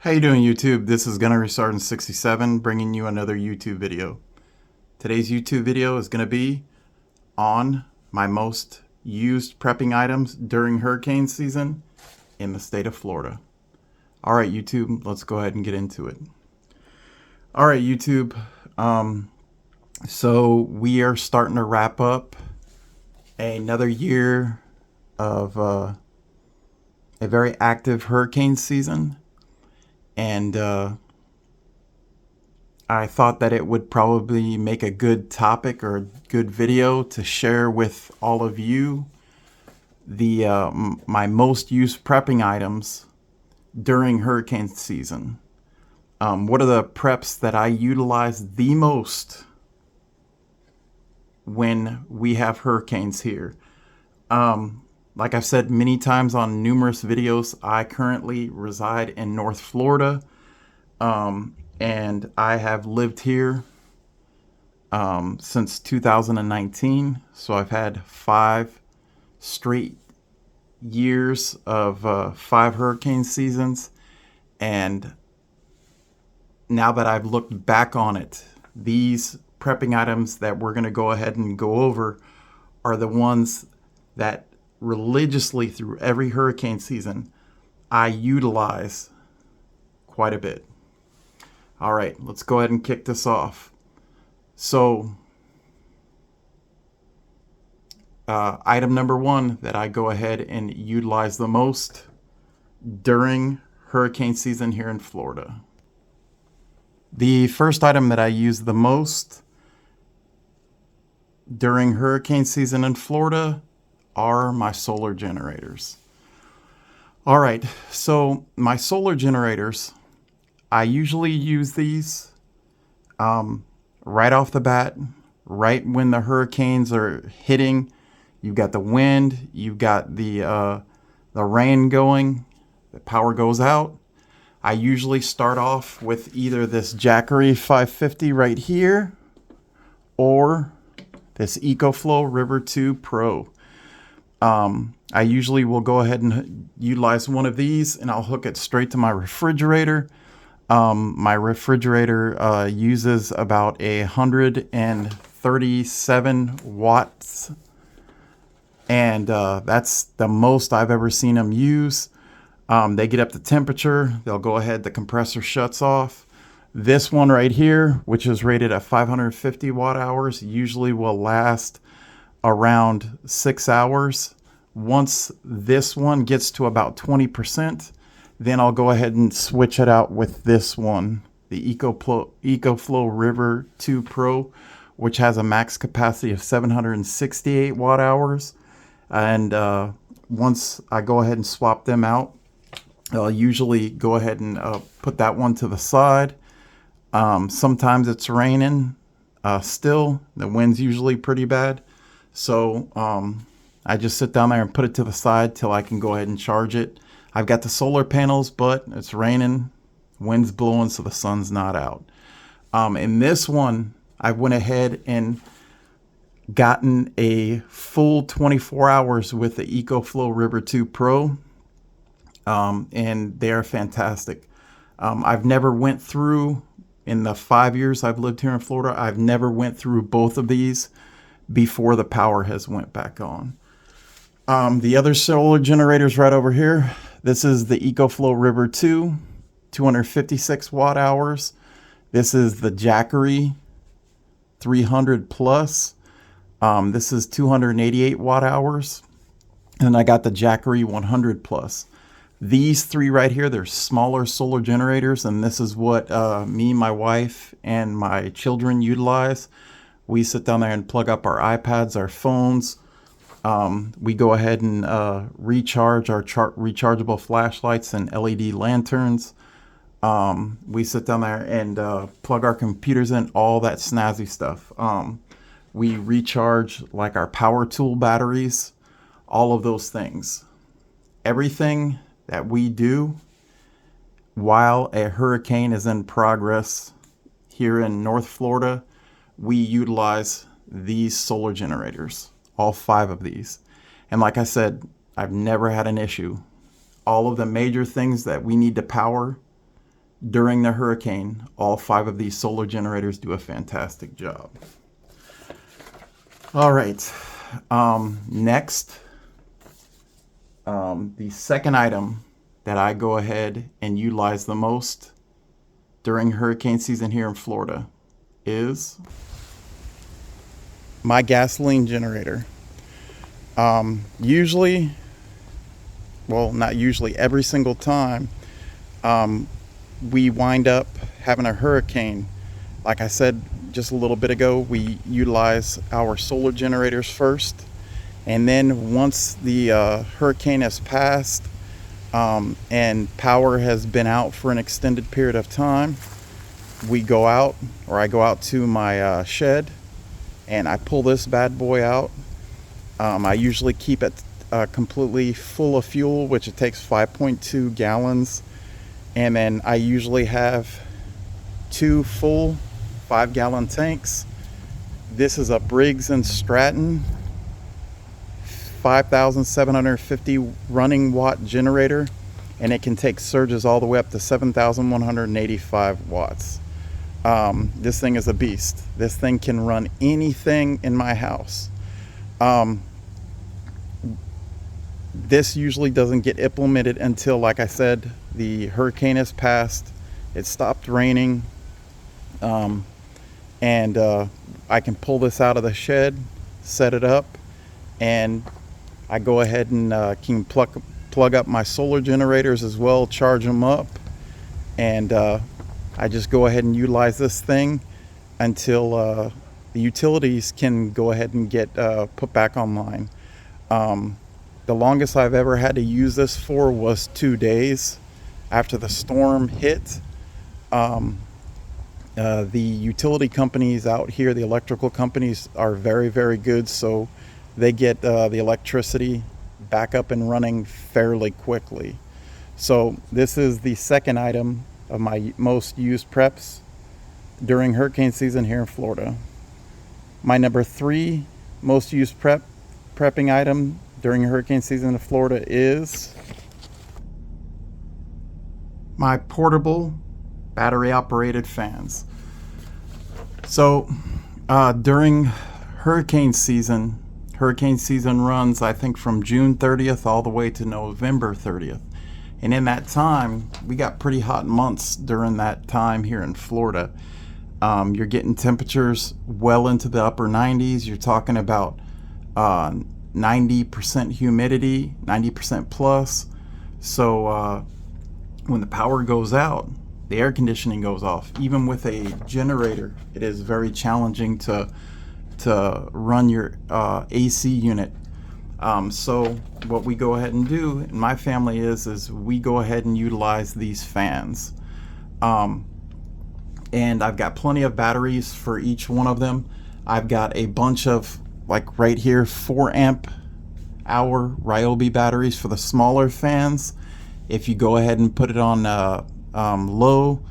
How you doing, YouTube? This is Gunnery Sergeant 67 bringing you another YouTube video. Today's YouTube video is going to be on my most used prepping items during hurricane season in the state of Florida. Alright, YouTube, let's go ahead and get into it. Alright, YouTube, so we are starting to wrap up another year of a very active hurricane season. And I thought that it would probably make a good topic or a good video to share with all of you the my most used prepping items during hurricane season. What are the preps that I utilize the most when we have hurricanes here? Like I've said many times on numerous videos, I currently reside in North Florida, and I have lived here since 2019. So I've had 5 straight years of 5 hurricane seasons, and now that I've looked back on it, these prepping items that we're going to go ahead and go over are the ones that religiously through every hurricane season I utilize quite a bit. All right, let's go ahead and kick this off. So item number 1 that I go ahead and utilize the most during hurricane season here in Florida. The first item that I use the most during hurricane season in Florida are my solar generators. All right, so my solar generators, I usually use these right off the bat, right when the hurricanes are hitting. You've got the wind, you've got the rain going, the power goes out. I usually start off with either this Jackery 550 right here or this EcoFlow River 2 Pro. I usually will go ahead and utilize one of these, and I'll hook it straight to my refrigerator. My refrigerator uses about 137 watts, and that's the most I've ever seen them use. They get up to temperature, they'll go ahead, the compressor shuts off. This one right here, which is rated at 550 watt hours, usually will last around 6 hours. Once this one gets to about 20%, then I'll go ahead and switch it out with this one, the EcoFlow River 2 Pro, which has a max capacity of 768 watt hours. And once I go ahead and swap them out, I'll usually go ahead and put that one to the side. Sometimes it's raining still. The wind's usually pretty bad. So I just sit down there and put it to the side till I can go ahead and charge it. I've got the solar panels, but it's raining, wind's blowing, so the sun's not out. In this one, I went ahead and gotten a full 24 hours with the EcoFlow River 2 Pro. And they are fantastic. I've never went through, in the 5 years I've lived here in Florida, I've never went through both of these before the power has went back on. The other solar generators right over here, this is the EcoFlow River 2, 256 watt hours. This is the Jackery 300 plus. This is 288 watt hours. And I got the Jackery 100 plus. These 3 right here, they're smaller solar generators, and this is what me, my wife, and my children utilize. We sit down there and plug up our iPads, our phones. We go ahead and recharge our rechargeable flashlights and LED lanterns. We sit down there and plug our computers in, all that snazzy stuff. We recharge like our power tool batteries, all of those things. Everything that we do while a hurricane is in progress here in North Florida, we utilize these solar generators, all 5 of these. And like I said, I've never had an issue. All of the major things that we need to power during the hurricane, all 5 of these solar generators do a fantastic job. All right, next, the second item that I go ahead and utilize the most during hurricane season here in Florida is my gasoline generator. Usually, well, not usually, every single time we wind up having a hurricane, like I said just a little bit ago, we utilize our solar generators first, and then once the hurricane has passed and power has been out for an extended period of time, we go out, or I go out to my shed and I pull this bad boy out. I usually keep it completely full of fuel, which it takes 5.2 gallons, and then I usually have 2 full 5-gallon tanks. This is a Briggs & Stratton 5,750 running watt generator, and it can take surges all the way up to 7,185 watts. This thing is a beast. This thing can run anything in my house. This usually doesn't get implemented until, like I said, the hurricane has passed, it stopped raining, and I can pull this out of the shed, set it up, and I go ahead and can plug up my solar generators as well, charge them up, and I just go ahead and utilize this thing until the utilities can go ahead and get put back online. The longest I've ever had to use this for was 2 days after the storm hit. The utility companies out here, the electrical companies, are very, very good, so they get the electricity back up and running fairly quickly. So this is the second item of my most used preps during hurricane season here in Florida. My number 3 most used prepping item during hurricane season in Florida is my portable battery operated fans. So during hurricane season runs, I think, from June 30th all the way to November 30th. And in that time, we got pretty hot months during that time here in Florida. You're getting temperatures well into the upper 90s. You're talking about 90% humidity, 90% plus. So when the power goes out, the air conditioning goes off. Even with a generator, it is very challenging to run your AC unit. So what we go ahead and do in my family is we go ahead and utilize these fans. And I've got plenty of batteries for each one of them. I've got a bunch of, like right here, 4 amp hour Ryobi batteries for the smaller fans. If you go ahead and put it on low,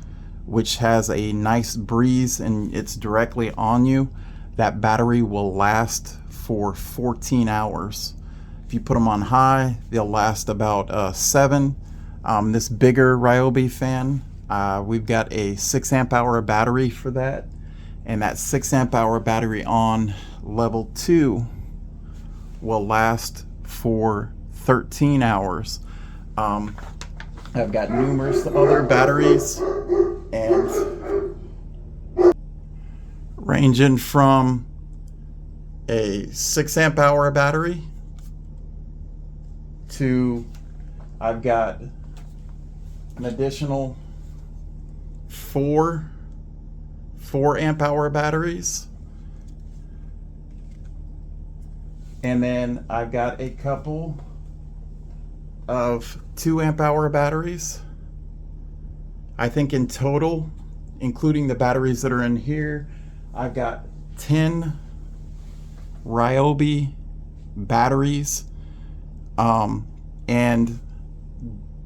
which has a nice breeze and it's directly on you, that battery will last for 14 hours. If you put them on high, they'll last about 7. This bigger Ryobi fan, we've got a 6 amp hour battery for that, and that 6 amp hour battery on level 2 will last for 13 hours. I've got numerous other batteries, and ranging from a 6 amp hour battery to, I've got an additional 4 amp hour batteries, and then I've got a couple of 2 amp hour batteries. I think in total, including the batteries that are in here, I've got 10 Ryobi batteries, and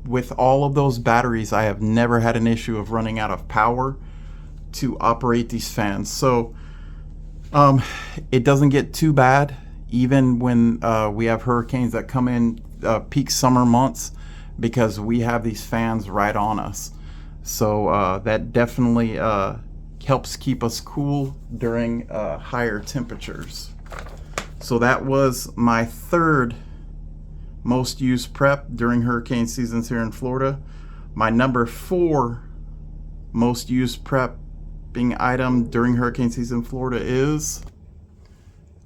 with all of those batteries, I have never had an issue of running out of power to operate these fans. So it doesn't get too bad, even when we have hurricanes that come in peak summer months, because we have these fans right on us. So that definitely helps keep us cool during higher temperatures. So that was my third most used prep during hurricane seasons here in Florida. My number 4 most used prepping item during hurricane season in Florida is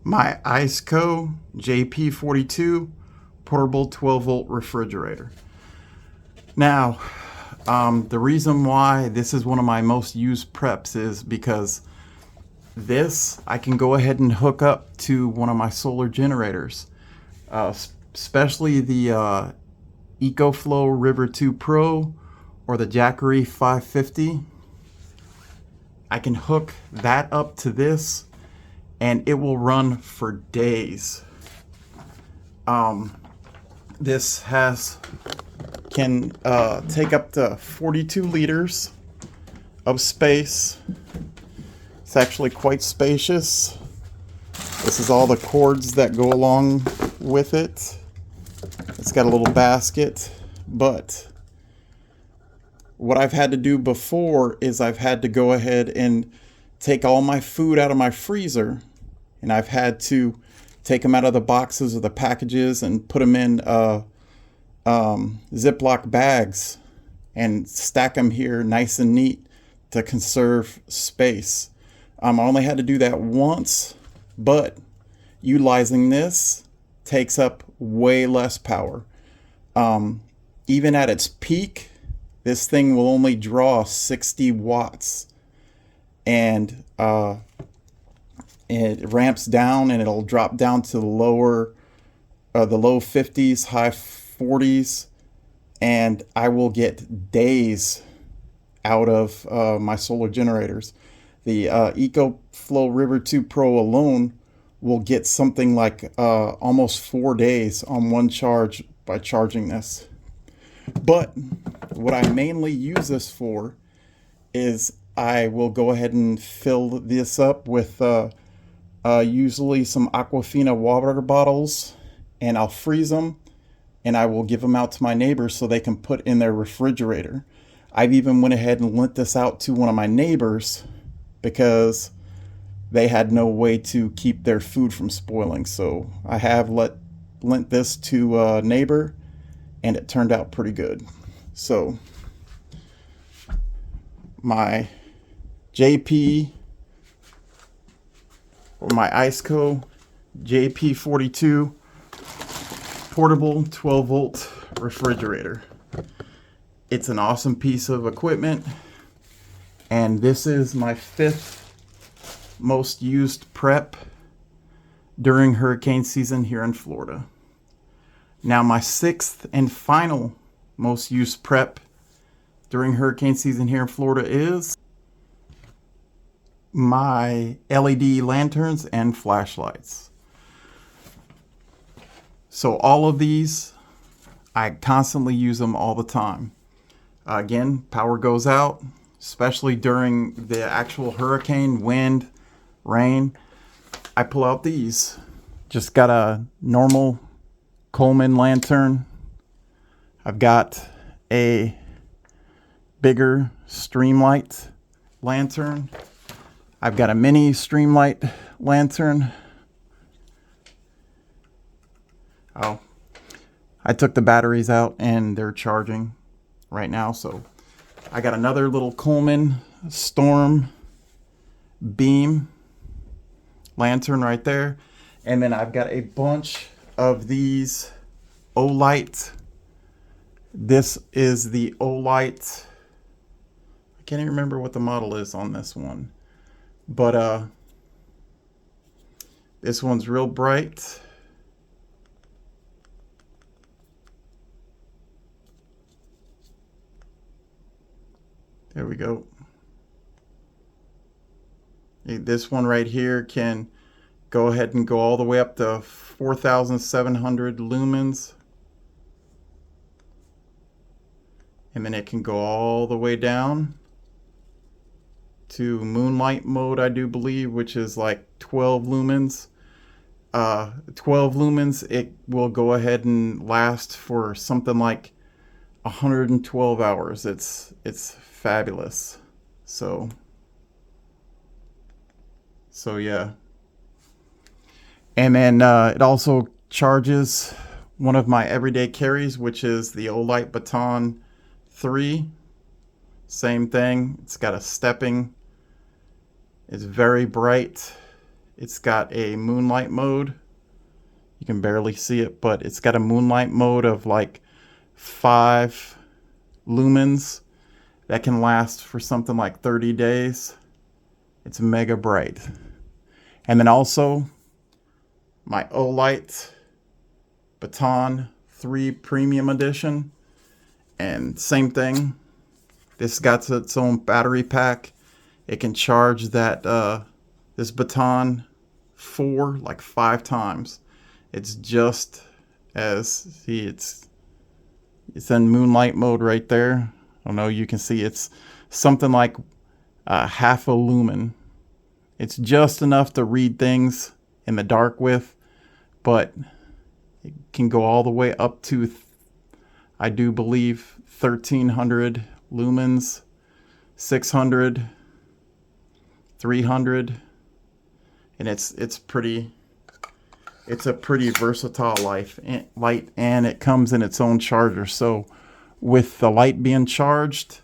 my IceCo JP42 portable 12 volt refrigerator. Now, the reason why this is one of my most used preps is because this I can go ahead and hook up to one of my solar generators, especially the EcoFlow River 2 Pro or the Jackery 550. I can hook that up to this and it will run for days. This can take up to 42 liters of space. It's actually quite spacious. This is all the cords that go along with it. It's got a little basket, but what I've had to do before is I've had to go ahead and take all my food out of my freezer, and I've had to take them out of the boxes or the packages and put them in Ziploc bags and stack them here nice and neat to conserve space. I only had to do that once, but utilizing this takes up way less power. Even at its peak, this thing will only draw 60 watts, and it ramps down and it'll drop down to the low 50s, high 40s, and I will get days out of my solar generators. The EcoFlow River 2 Pro alone will get something like almost 4 days on one charge by charging this. But what I mainly use this for is I will go ahead and fill this up with usually some Aquafina water bottles, and I'll freeze them and I will give them out to my neighbors so they can put in their refrigerator. I've even went ahead and lent this out to one of my neighbors because they had no way to keep their food from spoiling. So I have lent this to a neighbor, and it turned out pretty good. So my JP or my IceCo JP42 portable 12 volt refrigerator. It's an awesome piece of equipment, and this is my 5th most used prep during hurricane season here in Florida. Now my 6th and final most used prep during hurricane season here in Florida is my LED lanterns and flashlights. So all of these, I constantly use them all the time. Again, power goes out, especially during the actual hurricane, wind, rain. I pull out these. Just got a normal Coleman lantern. I've got a bigger Streamlight lantern. I've got a mini Streamlight lantern. Oh, I took the batteries out and they're charging right now. So I got another little Coleman Storm beam lantern right there. And then I've got a bunch of these Olight. This is the Olight. I can't even remember what the model is on this one. But this one's real bright. There we go. This one right here can go ahead and go all the way up to 4,700 lumens. And then it can go all the way down to moonlight mode, I do believe, which is like 12 lumens. 12 lumens, it will go ahead and last for something like 112 hours. It's fabulous. So yeah. And then it also charges one of my everyday carries, which is the Olight Baton 3. Same thing. It's got a stepping. It's very bright. It's got a moonlight mode. You can barely see it, but it's got a moonlight mode of like 5 lumens that can last for something like 30 days. It's mega bright. And then also my Olight Baton 3 Premium Edition. And same thing. This got its own battery pack. It can charge that this Baton 4 like 5 times. It's just as, see, it's in moonlight mode right there. I don't know, you can see it's something like half a lumen. It's just enough to read things in the dark with, but it can go all the way up to, I do believe, 1300 lumens, 600, 300, and it's a pretty versatile light, and it comes in its own charger. So with the light being charged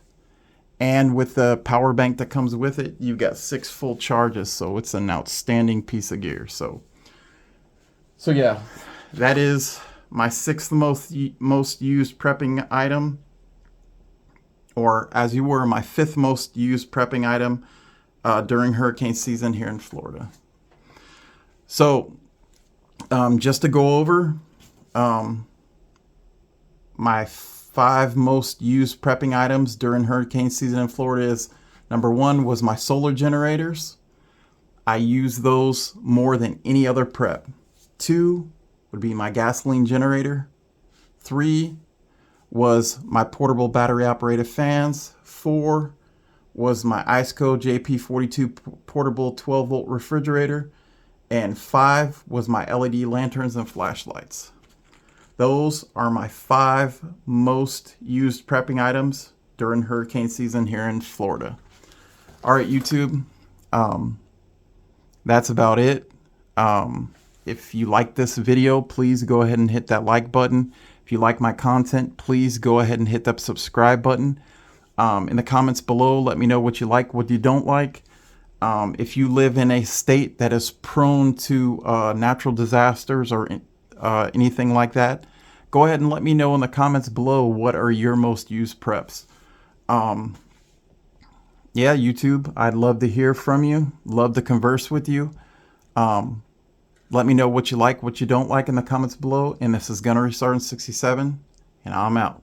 and with the power bank that comes with it, you've got 6 full charges. So it's an outstanding piece of gear. So yeah, that is my 6th most used prepping item, or as you were, my 5th most used prepping item during hurricane season here in Florida. So just to go over, my 5 most used prepping items during hurricane season in Florida is, number 1 was my solar generators. I use those more than any other prep. 2 would be my gasoline generator. 3 was my portable battery operated fans. 4 was my IceCo JP42 portable 12 volt refrigerator. And 5 was my LED lanterns and flashlights. Those are my 5 most used prepping items during hurricane season here in Florida. All right, YouTube, that's about it. If you like this video, please go ahead and hit that like button. If you like my content, please go ahead and hit that subscribe button. In the comments below, let me know what you like, what you don't like. If you live in a state that is prone to natural disasters or anything like that, go ahead and let me know in the comments below what are your most used preps. Yeah, YouTube, I'd love to hear from you. Love to converse with you. Let me know what you like, what you don't like in the comments below. And this is Gunnery Sergeant 67, and I'm out.